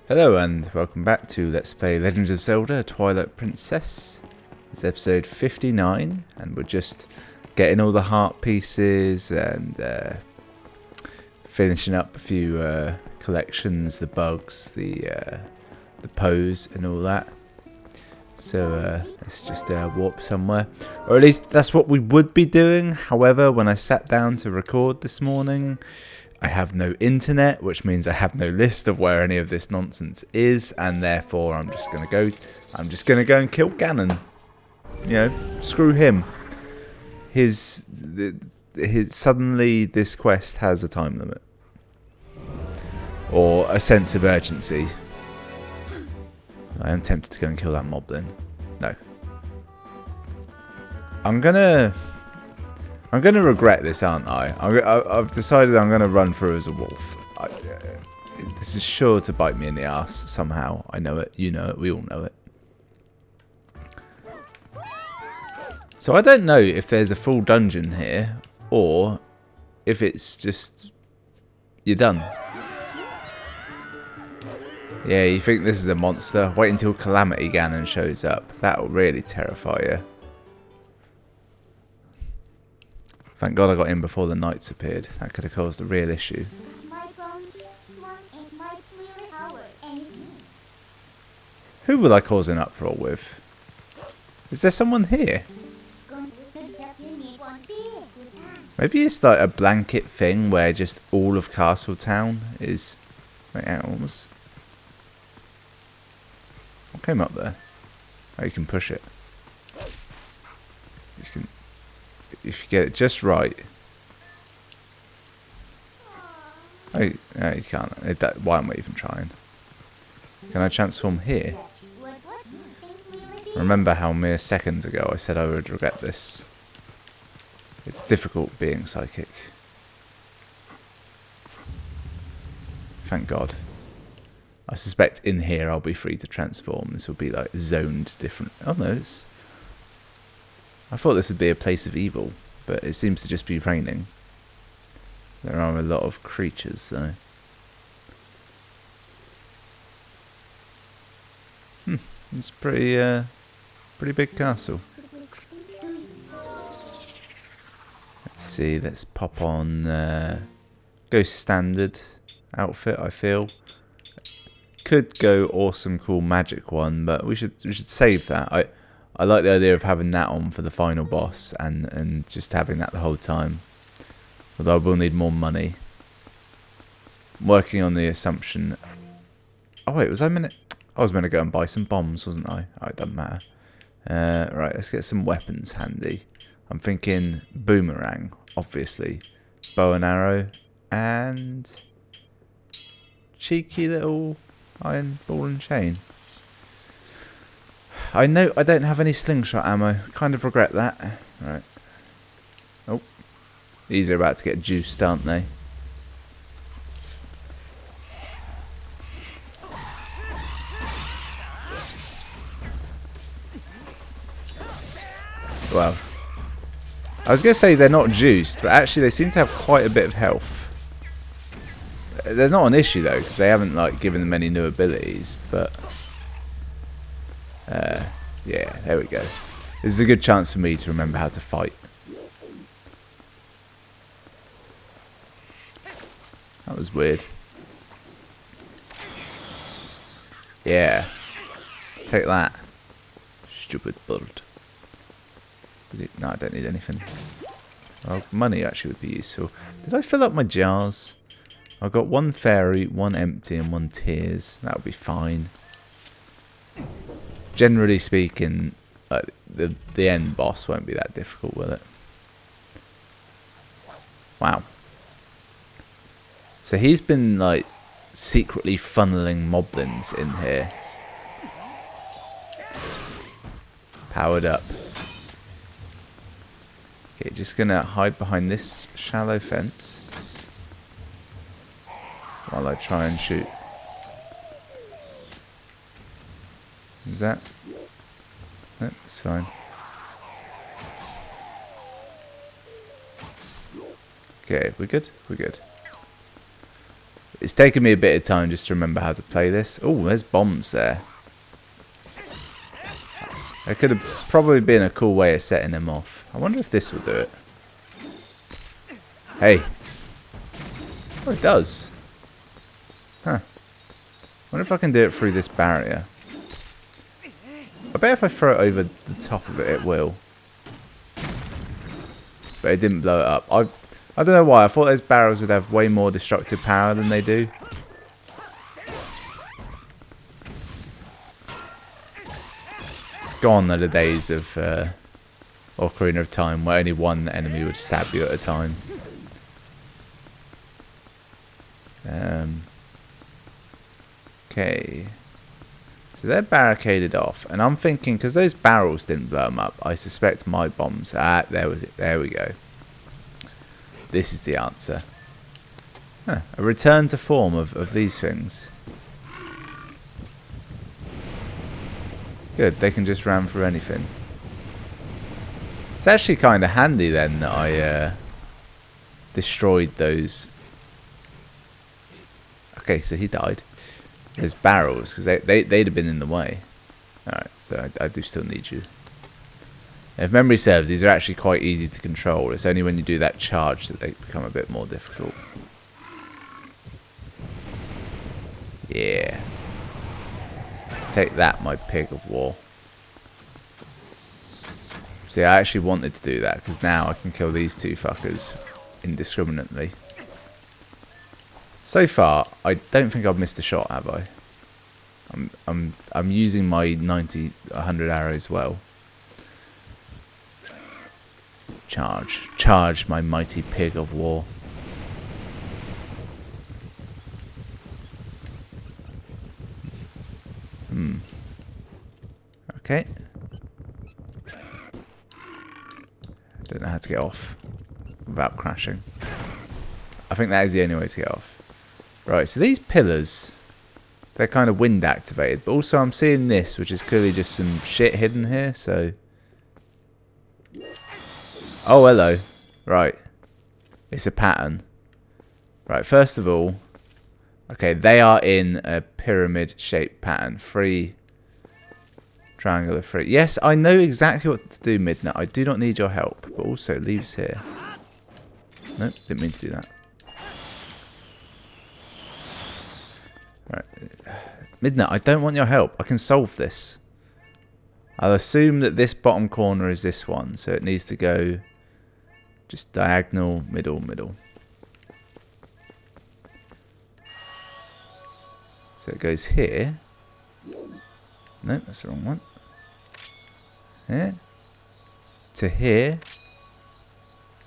Hello and welcome back to Let's Play Legends of Zelda Twilight Princess. It's episode 59 and we're just getting all the heart pieces and finishing up a few collections, the bugs, the pose and all that. So let's just warp somewhere, or at least that's what we would be doing. However, when I sat down to record this morning, I have no internet, which means I have no list of where any of this nonsense is, and therefore I'm just gonna go and kill Ganon. You know, screw him. His suddenly this quest has a time limit. Or a sense of urgency. I am tempted to go and kill that mob then. No. I'm gonna regret this, aren't I? I've decided I'm gonna run through as a wolf. This is sure to bite me in the ass somehow. I know it, you know it, we all know it. So I don't know if there's a full dungeon here, or if it's just you're done. Yeah, you think this is a monster? Wait until Calamity Ganon shows up. That'll really terrify you. Thank God I got in before the knights appeared. That could have caused a real issue. Who will I cause an uproar with? Is there someone here? Maybe it's like a blanket thing where just all of Castletown is... Wait, animals. What came up there? Oh, you can push it. You can... If you get it just right. Oh, no, you can't. Why am I even trying? Can I transform here? Remember how mere seconds ago I said I would regret this. It's difficult being psychic. Thank God. I suspect in here I'll be free to transform. This will be like zoned different. Oh no, it's... I thought this would be a place of evil, but it seems to just be raining. There are a lot of creatures though. It's pretty big castle. Let's see, let's pop on go standard outfit, I feel. Could go awesome cool magic one, but we should save that. I like the idea of having that on for the final boss and just having that the whole time. Although I will need more money. I'm working on the assumption... Oh wait, was I meant to go and buy some bombs, wasn't I? Oh, it doesn't matter. Right, let's get some weapons handy. I'm thinking boomerang, obviously. Bow and arrow. And... cheeky little iron ball and chain. I know I don't have any slingshot ammo. Kind of regret that. Right. Oh. These are about to get juiced, aren't they? Well. I was going to say they're not juiced, but actually they seem to have quite a bit of health. They're not an issue though, because they haven't like given them any new abilities, but... yeah, there we go. This is a good chance for me to remember how to fight. That was weird. Yeah. Take that. Stupid bird. No, I don't need anything. Well, money actually would be useful. Did I fill up my jars? I've got one fairy, one empty, and one tears. That would be fine. Generally speaking, the end boss won't be that difficult, will it? Wow. So he's been, like, secretly funneling moblins in here. Powered up. Okay, just gonna hide behind this shallow fence. While I try and shoot. Is that? No, it's fine. Okay, we're good? We're good. It's taken me a bit of time just to remember how to play this. Oh, there's bombs there. There could have probably been a cool way of setting them off. I wonder if this will do it. Hey. Oh, it does. Huh. I wonder if I can do it through this barrier. I bet if I throw it over the top of it, it will. But it didn't blow it up. I don't know why. I thought those barrels would have way more destructive power than they do. Gone are the days of Ocarina of Time where only one enemy would stab you at a time. Okay. So they're barricaded off. And I'm thinking, because those barrels didn't blow them up, I suspect my bombs... Ah, there was it. There we go. This is the answer. Huh. A return to form of these things. Good, they can just ram through anything. It's actually kind of handy then that I destroyed those. Okay, so he died. There's barrels, because they'd have been in the way. Alright, so I do still need you. If memory serves, these are actually quite easy to control. It's only when you do that charge that they become a bit more difficult. Yeah. Take that, my pig of war. See, I actually wanted to do that, because now I can kill these two fuckers indiscriminately. So far, I don't think I've missed a shot, have I? I'm using my 90, 100 arrows well. Charge, my mighty pig of war. Okay. Don't know how to get off without crashing. I think that is the only way to get off. Right, so these pillars, they're kind of wind activated, but also I'm seeing this, which is clearly just some shit hidden here, so... Oh, hello. Right. It's a pattern. Right, first of all, okay, they are in a pyramid-shaped pattern. 3 triangular 3. Yes, I know exactly what to do, Midnight. I do not need your help, but also leaves here. Nope, didn't mean to do that. Right. Midnight, I don't want your help. I can solve this. I'll assume that this bottom corner is this one, so it needs to go just diagonal, middle, middle. So it goes here. No, that's the wrong one. Here. To here.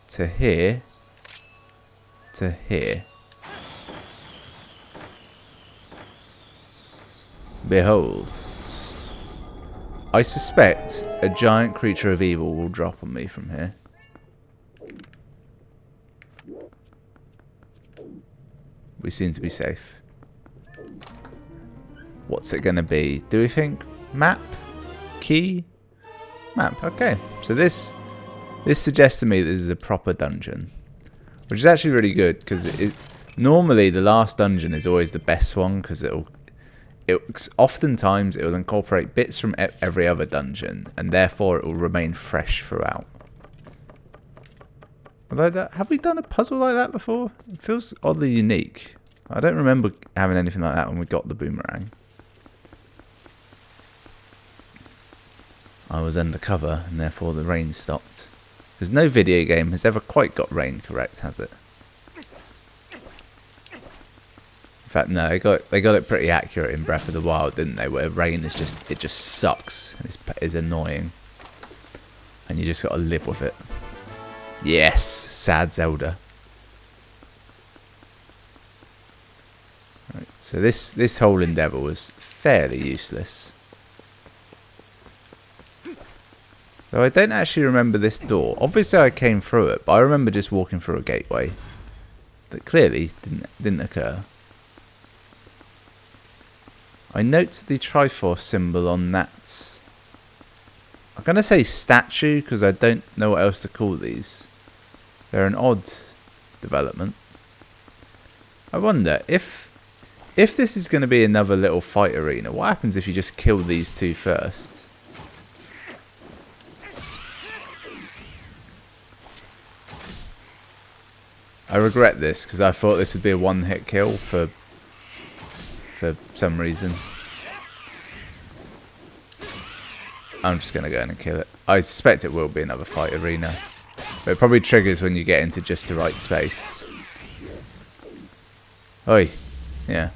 To here. To here. Behold. I suspect a giant creature of evil will drop on me from here. We seem to be safe. What's it going to be? Do we think map? Key? Map. Okay. So this suggests to me this is a proper dungeon. Which is actually really good, because normally the last dungeon is always the best one, because oftentimes it will incorporate bits from every other dungeon, and therefore it will remain fresh throughout. Although, have we done a puzzle like that before? It feels oddly unique. I don't remember having anything like that when we got the boomerang. I was undercover, and therefore the rain stopped. Because no video game has ever quite got rain correct, has it? In fact, no, they got it pretty accurate in Breath of the Wild, didn't they? Where rain is just sucks. It's annoying, and you just got to live with it. Yes, sad Zelda. Right, so this whole endeavour was fairly useless. Though I don't actually remember this door. Obviously I came through it, but I remember just walking through a gateway that clearly didn't occur. I note the Triforce symbol on that. I'm going to say statue because I don't know what else to call these. They're an odd development. I wonder if this is going to be another little fight arena, what happens if you just kill these two first? I regret this because I thought this would be a one-hit kill for some reason. I'm just going to go in and kill it. I suspect it will be another fight arena. But it probably triggers when you get into just the right space. Oi. Yeah.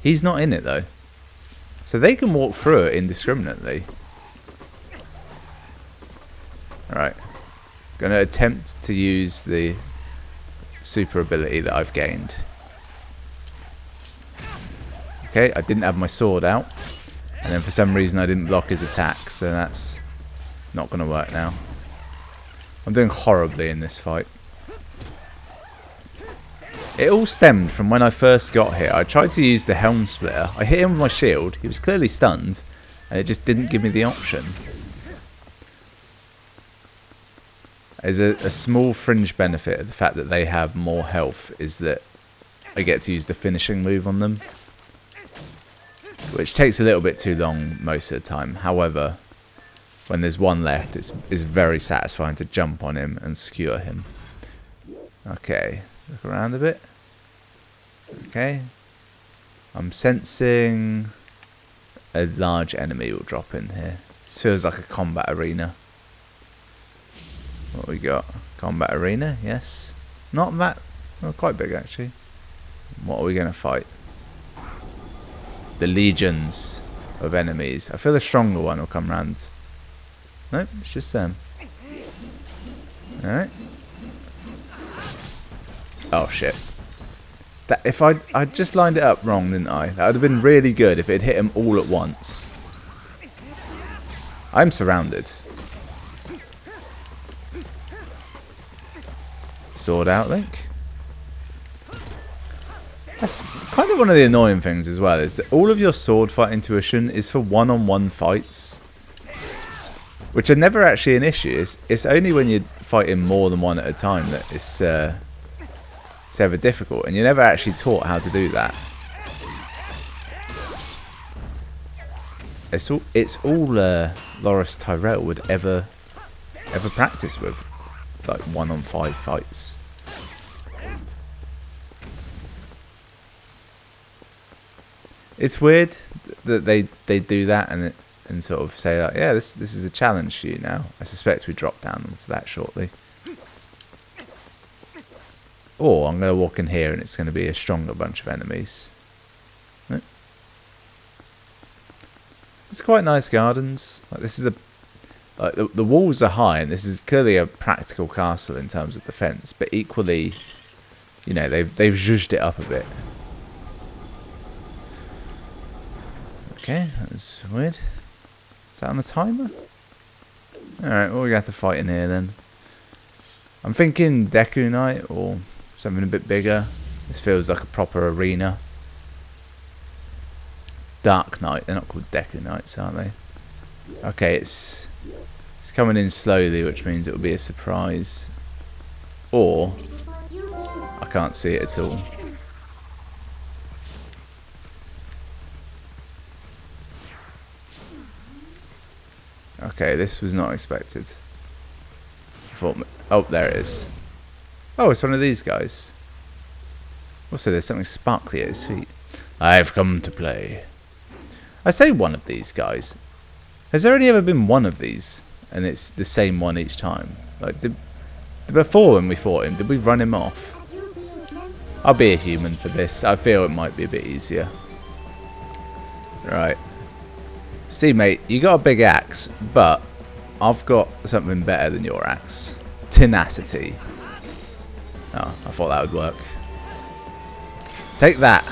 He's not in it though. So they can walk through it indiscriminately. Alright. Going to attempt to use the super ability that I've gained. Okay, I didn't have my sword out. And then for some reason I didn't block his attack. So that's not going to work now. I'm doing horribly in this fight. It all stemmed from when I first got here. I tried to use the helm splitter. I hit him with my shield. He was clearly stunned. And it just didn't give me the option. There's a small fringe benefit of the fact that they have more health is that I get to use the finishing move on them. Which takes a little bit too long most of the time. However, when there's one left, it's very satisfying to jump on him and skewer him. Okay, look around a bit. Okay. I'm sensing a large enemy will drop in here. This feels like a combat arena. What we got? Combat arena, yes. Not that, well, quite big actually. What are we going to fight? The legions of enemies. I feel the stronger one will come round. Nope, it's just them. Alright. Oh shit. That if I just lined it up wrong, didn't I? That would have been really good if it hit him all at once. I'm surrounded. Sword out, Link. That's kind of one of the annoying things as well, is that all of your sword fight intuition is for one-on-one fights. Which are never actually an issue. It's only when you're fighting more than one at a time that it's ever difficult. And you're never actually taught how to do that. It's all Loris Tyrell would ever practice with. Like 1-on-5 fights. It's weird that they do that and sort of say like, yeah, this is a challenge for you now. I suspect we drop down onto that shortly. Or I'm going to walk in here and it's going to be a stronger bunch of enemies. Nope. It's quite nice gardens. Like this is a like the walls are high, and this is clearly a practical castle in terms of defense. But equally, you know, they've zhuzhed it up a bit. Okay, that was weird. Is that on the timer? Alright, well we have to fight in here then. I'm thinking Deku Knight or something a bit bigger. This feels like a proper arena. Dark Knight, they're not called Deku Knights, are they? Okay, it's coming in slowly, which means it will be a surprise. Or I can't see it at all. Okay, this was not expected. I thought, oh, there it is. Oh, it's one of these guys. Also, there's something sparkly at his feet. I've come to play. I say one of these guys. Has there only ever been one of these? And it's the same one each time? Like, before when we fought him, did we run him off? I'll be a human for this. I feel it might be a bit easier. Right. See, mate, you got a big axe, but I've got something better than your axe. Tenacity. Oh, I thought that would work. Take that.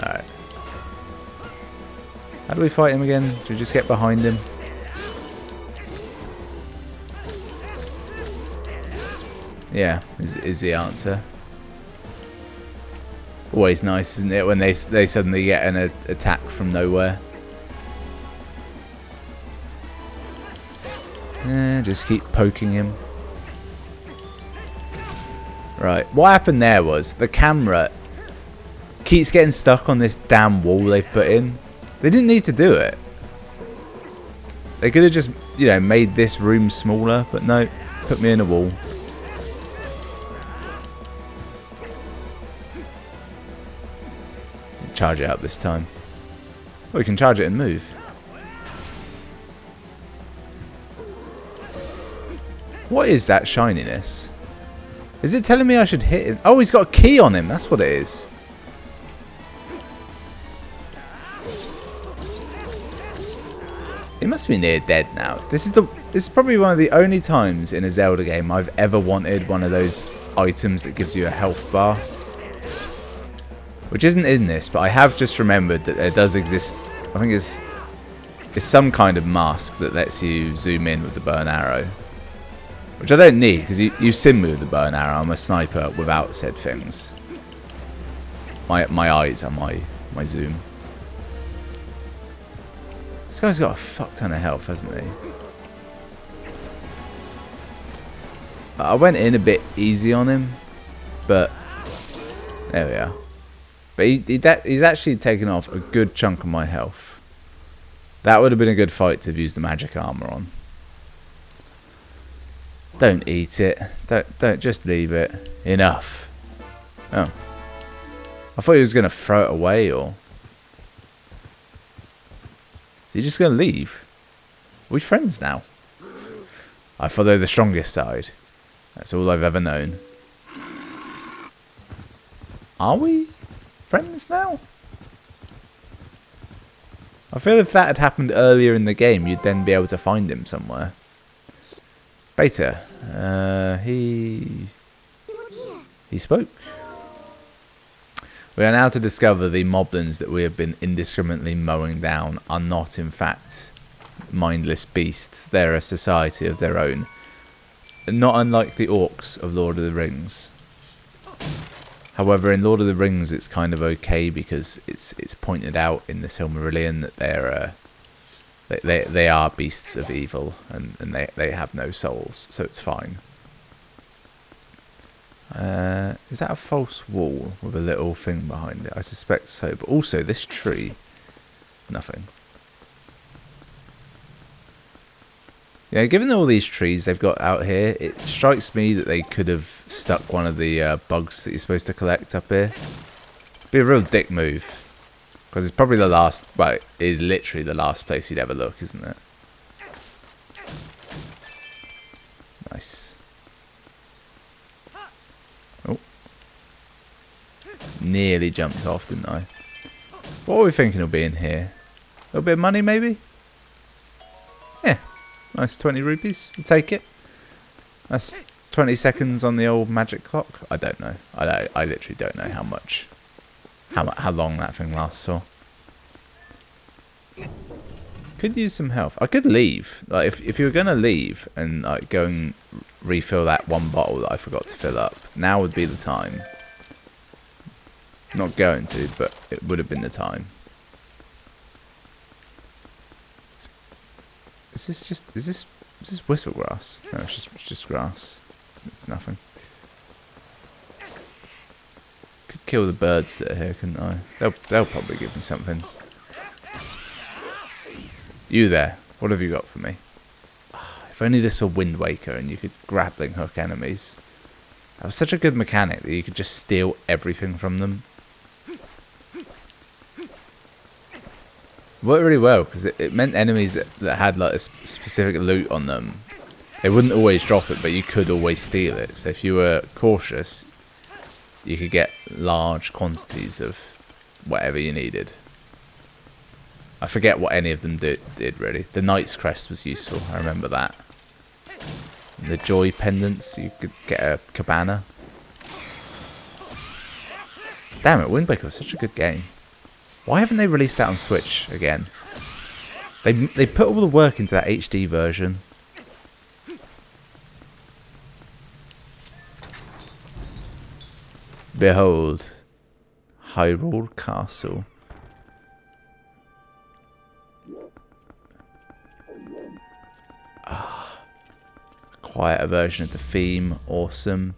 Alright. How do we fight him again? Do we just get behind him? Yeah, is the answer. Always nice, isn't it, when they suddenly get an attack from nowhere. Just keep poking him. Right, what happened there was the camera keeps getting stuck on this damn wall they've put in. They didn't need to do it. They could have just, you know, made this room smaller, but no, put me in a wall. Charge it up this time. Oh, we can charge it and move. What is that shininess? Is it telling me I should hit him? Oh, he's got a key on him. That's what it is. He must be near dead now. This is probably one of the only times in a Zelda game I've ever wanted one of those items that gives you a health bar. Which isn't in this, but I have just remembered that there does exist. I think it's some kind of mask that lets you zoom in with the bow and arrow. Which I don't need, because you sim me with the bow and arrow. I'm a sniper without said things. My eyes are my zoom. This guy's got a fuck ton of health, hasn't he? I went in a bit easy on him, but there we are. But he's actually taken off a good chunk of my health. That would have been a good fight to have used the magic armor on. Don't eat it. Don't just leave it. Enough. Oh. I thought he was going to throw it away, or... Is he just going to leave? Are we friends now? I follow the strongest side. That's all I've ever known. Are we friends now? I feel if that had happened earlier in the game, you'd then be able to find him somewhere. Beta. He spoke. We are now to discover the moblins that we have been indiscriminately mowing down are not, in fact, mindless beasts. They're a society of their own. Not unlike the orcs of Lord of the Rings. However, in Lord of the Rings, it's kind of okay because it's pointed out in the Silmarillion that they are beasts of evil and they have no souls, so it's fine. Is that a false wall with a little thing behind it? I suspect so, but also this tree, nothing. Yeah, given all these trees they've got out here, it strikes me that they could have stuck one of the bugs that you're supposed to collect up here. Be a real dick move. Because it's probably the last, well, it is literally the last place you'd ever look, isn't it? Nice. Oh. Nearly jumped off, didn't I? What are we thinking will be in here? A little bit of money, maybe? Yeah. Nice 20 rupees. We'll take it. That's 20 seconds on the old magic clock. I don't know. I literally don't know how much. How long that thing lasts for. Could use some health. I could leave. Like if you were gonna leave and like go and refill that one bottle that I forgot to fill up, now would be the time. Not going to, but it would have been the time. Is this whistle grass? No, it's just grass. It's nothing. Could kill the birds that are here, couldn't I? They'll probably give me something. You there? What have you got for me? If only this were Wind Waker and you could grappling hook enemies. That was such a good mechanic that you could just steal everything from them. It worked really well because it meant enemies that had like a specific loot on them, they wouldn't always drop it, but you could always steal it. So if you were cautious, you could get large quantities of whatever you needed. I forget what any of them did really. The Knight's Crest was useful, I remember that. And the Joy Pendants, you could get a cabana. Damn it, Wind Waker was such a good game. Why haven't they released that on Switch again? They put all the work into that HD version. Behold, Hyrule Castle. Quieter version of the theme, awesome.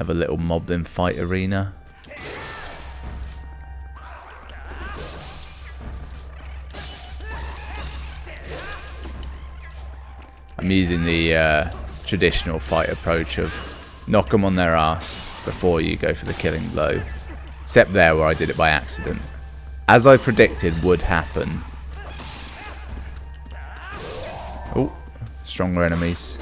Another little moblin fight arena. I'm using the traditional fight approach of knock them on their ass before you go for the killing blow. Except there where I did it by accident. As I predicted would happen. Oh, stronger enemies.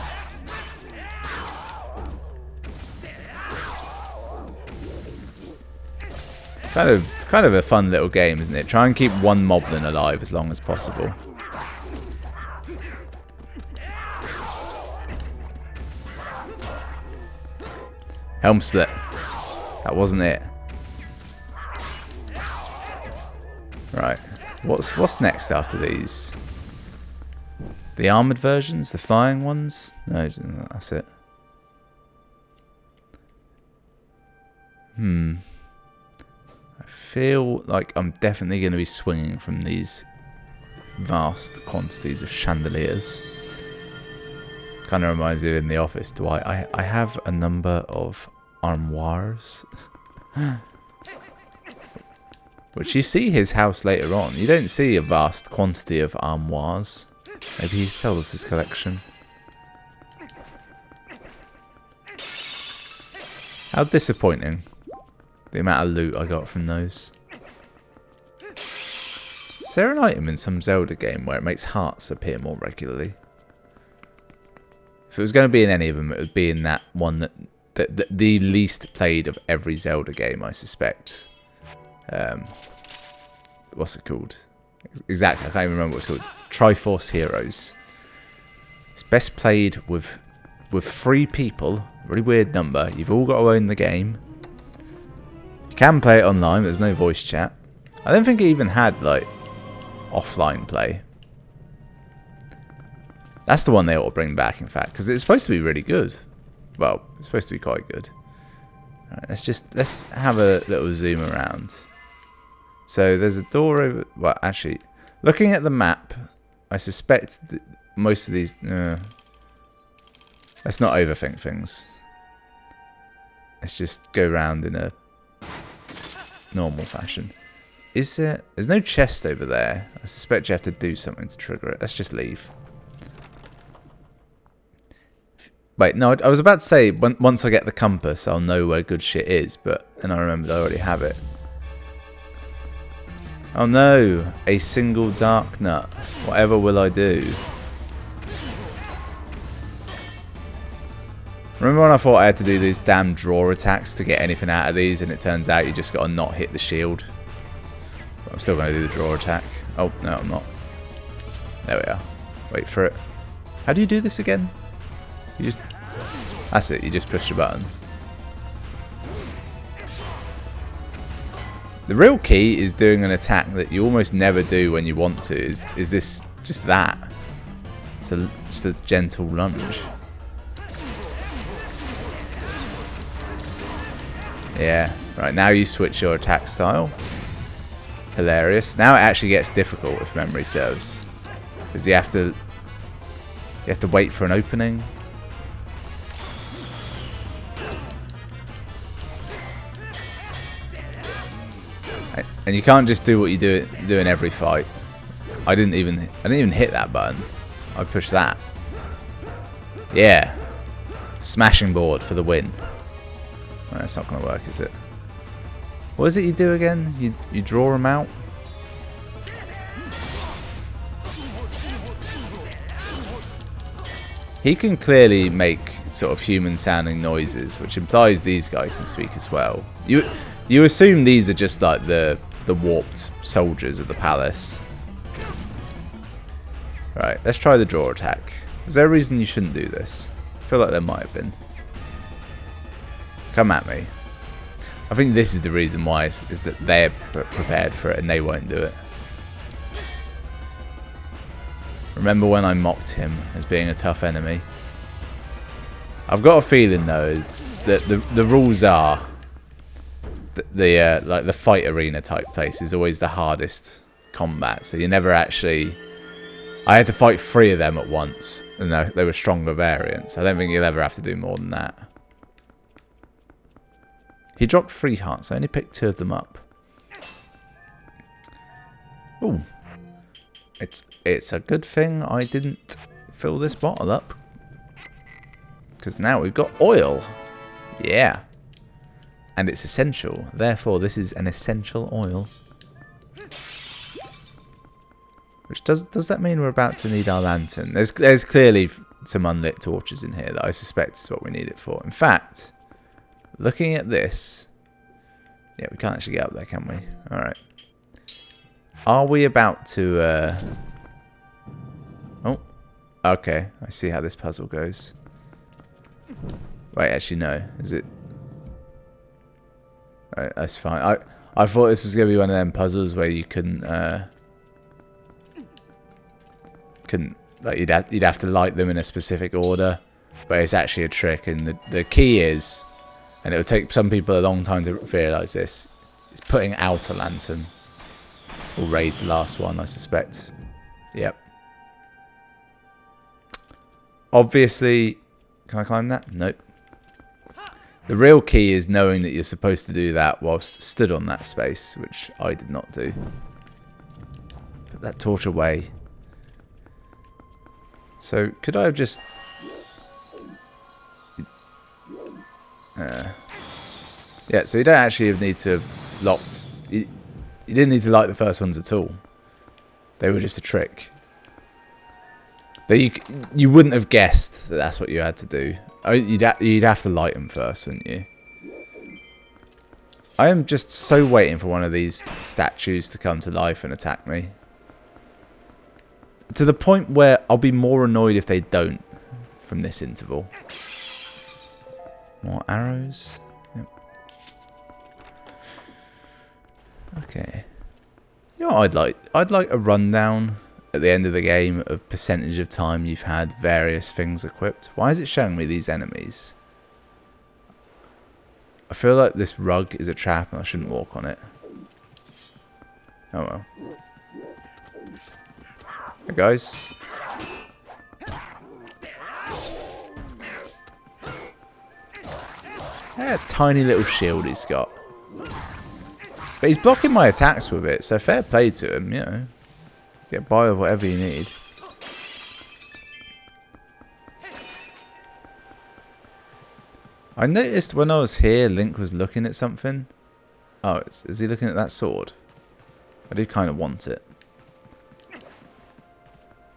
Kind of a fun little game, isn't it? Try and keep one moblin alive as long as possible. Helm split. That wasn't it. Right. What's next after these? The armoured versions? The flying ones? No, that's it. I feel like I'm definitely going to be swinging from these vast quantities of chandeliers. Kind of reminds me of in the office. Do I have a number of armoires? Which you see his house later on. You don't see a vast quantity of armoires. Maybe he sells his collection. How disappointing. The amount of loot I got from those. Is there an item in some Zelda game where it makes hearts appear more regularly? If it was going to be in any of them, it would be in that one that the least played of every Zelda game, I suspect. What's it called? Exactly, I can't even remember what it's called. Triforce Heroes. It's best played with 3 people. Really weird number. You've all got to own the game. You can play it online, but there's no voice chat. I don't think it even had, like, offline play. That's the one they ought to bring back, in fact, because it's supposed to be really good. Well, it's supposed to be quite good. Alright, let's have a little zoom around. So there's a door over. Well, actually, looking at the map, I suspect that most of these. Let's not overthink things. Let's just go around in a normal fashion. Is there? There's no chest over there. I suspect you have to do something to trigger it. Let's just leave. Wait, no, I was about to say, once I get the compass, I'll know where good shit is, but then I remembered I already have it. Oh no, a single dark nut. Whatever will I do? Remember when I thought I had to do these damn draw attacks to get anything out of these, and it turns out you just got to not hit the shield? But I'm still going to do the draw attack. Oh, no, I'm not. There we are. Wait for it. How do you do this again? You just... That's it, you just push the button. The real key is doing an attack that you almost never do when you want to. Is this just that? It's just a gentle lunge. Yeah, right, now you switch your attack style. Hilarious. Now it actually gets difficult if memory serves. Because you have to wait for an opening. And you can't just do what you do in every fight. I didn't even hit that button. I pushed that. Yeah. Smashing board for the win. Well, that's not going to work, is it? What is it you do again? You draw them out? He can clearly make sort of human sounding noises, which implies these guys can speak as well. You assume these are just like the warped soldiers of the palace. Right, let's try the draw attack. Is there a reason you shouldn't do this? I feel like there might have been. Come at me. I think this is the reason why, is that they're prepared for it and they won't do it. Remember when I mocked him as being a tough enemy? I've got a feeling though that the rules are like the fight arena type place is always the hardest combat. So you never actually... I had to fight 3 of them at once, and they were stronger variants. I don't think you'll ever have to do more than that. He dropped 3 hearts. I only picked 2 of them up. Ooh. It's a good thing I didn't fill this bottle up. Because now we've got oil. Yeah. And it's essential. Therefore, this is an essential oil. Which does that mean we're about to need our lantern? There's clearly some unlit torches in here that I suspect is what we need it for. In fact, looking at this... Yeah, we can't actually get up there, can we? Alright. Are we about to... Oh. Okay, I see how this puzzle goes. Wait, actually no. Is it... Alright, that's fine. I thought this was going to be one of them puzzles where you couldn't... Like you'd have to light them in a specific order, but it's actually a trick, and the key is, and it would take some people a long time to realise this, is putting out a lantern. We'll raise the last one, I suspect. Yep. Obviously, can I climb that? Nope. The real key is knowing that you're supposed to do that whilst stood on that space, which I did not do. Put that torch away. So, could I have just... yeah, so you don't actually need to have locked... You didn't need to light the first ones at all. They were just a trick. You wouldn't have guessed that that's what you had to do. You'd have to light them first, wouldn't you? I am just so waiting for one of these statues to come to life and attack me. To the point where I'll be more annoyed if they don't from this interval. More arrows. Yep. Okay. You know what I'd like? I'd like a rundown at the end of the game of percentage of time you've had various things equipped. Why is it showing me these enemies? I feel like this rug is a trap and I shouldn't walk on it. Oh well. Hey guys. Yeah, tiny little shield he's got. But he's blocking my attacks with it, so fair play to him, you know. Get by with whatever you need. I noticed when I was here, Link was looking at something. Oh, is he looking at that sword? I do kind of want it.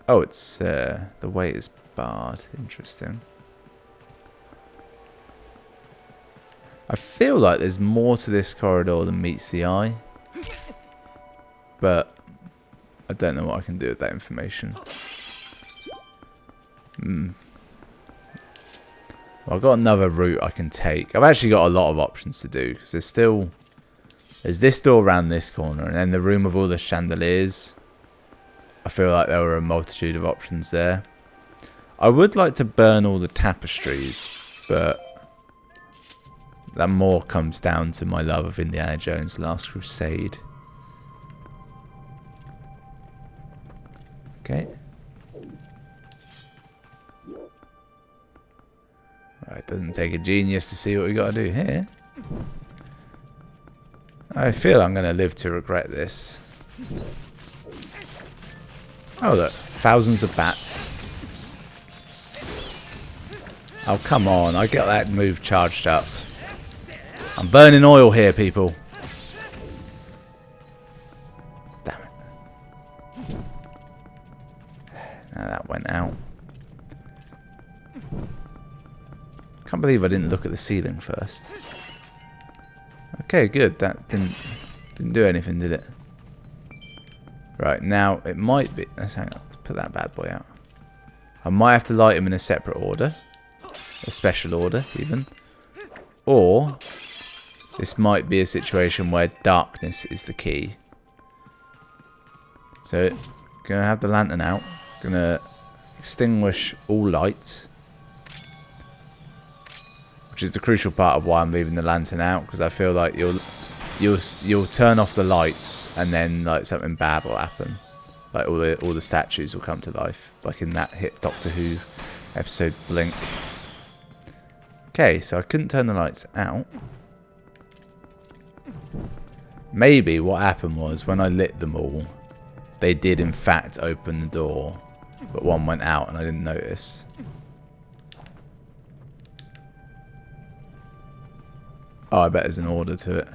Oh, it's the way it's barred. Interesting. I feel like there's more to this corridor than meets the eye. But I don't know what I can do with that information. Well, I've got another route I can take. I've actually got a lot of options to do. Because there's this door around this corner. And then the room with all the chandeliers. I feel like there were a multitude of options there. I would like to burn all the tapestries, but that more comes down to my love of Indiana Jones' Last Crusade. Okay. Right, it doesn't take a genius to see what we got to do here. I feel I'm going to live to regret this. Oh look, thousands of bats. Oh come on, I got that move charged up. I'm burning oil here, people. Damn it. Now that went out. Can't believe I didn't look at the ceiling first. Okay, good. That didn't do anything, did it? Right, now it might be... Let's hang on. Let's put that bad boy out. I might have to light him in a separate order. A special order, even. Or this might be a situation where darkness is the key. So, gonna have the lantern out. Gonna extinguish all light. Which is the crucial part of why I'm leaving the lantern out, because I feel like you'll turn off the lights and then like something bad will happen. Like all the statues will come to life, like in that hit Doctor Who episode Blink. Okay, so I couldn't turn the lights out. Maybe what happened was when I lit them all, they did in fact open the door, but one went out and I didn't notice. Oh, I bet there's an order to it.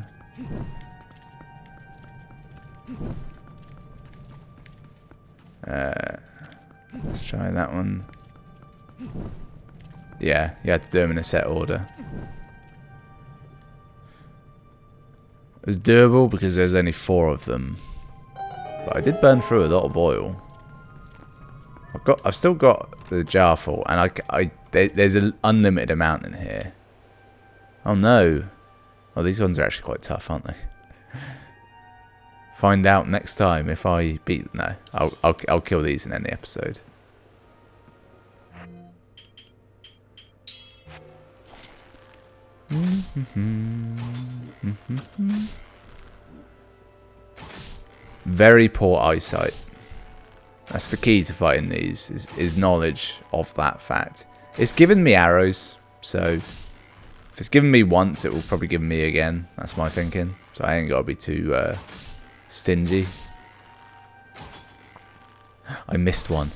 Let's try that one. Yeah, you had to do them in a set order. It was doable because there's only 4 of them. But I did burn through a lot of oil. I've still got the jar full, and there's an unlimited amount in here. Oh no! Oh, these ones are actually quite tough, aren't they? Find out next time if I beat. No, I'll kill these in any episode. Very poor eyesight. That's the key to fighting these, is knowledge of that fact. It's given me arrows, so if it's given me once, it will probably give me again. That's my thinking. So I ain't got to be too stingy. I missed one.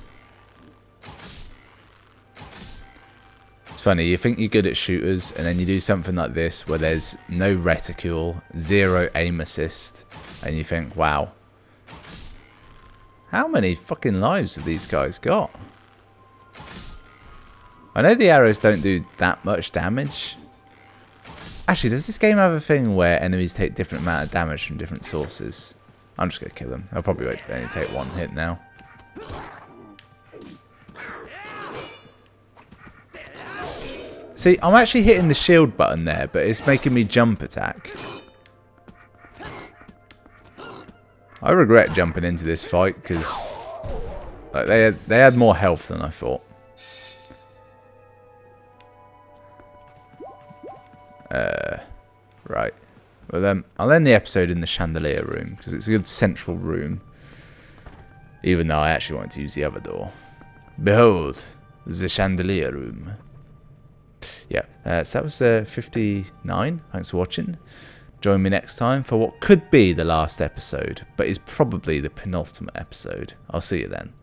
It's funny, you think you're good at shooters, and then you do something like this where there's no reticule, 0 aim assist, and you think, wow. How many fucking lives have these guys got? I know the arrows don't do that much damage. Actually, does this game have a thing where enemies take different amount of damage from different sources? I'm just going to kill them. I'll probably only take 1 hit now. See, I'm actually hitting the shield button there, but it's making me jump attack. I regret jumping into this fight because like, they had more health than I thought. Right. Well then, I'll end the episode in the chandelier room because it's a good central room. Even though I actually wanted to use the other door. Behold, the chandelier room. Yeah, so that was 59. Thanks for watching. Join me next time for what could be the last episode, but is probably the penultimate episode. I'll see you then.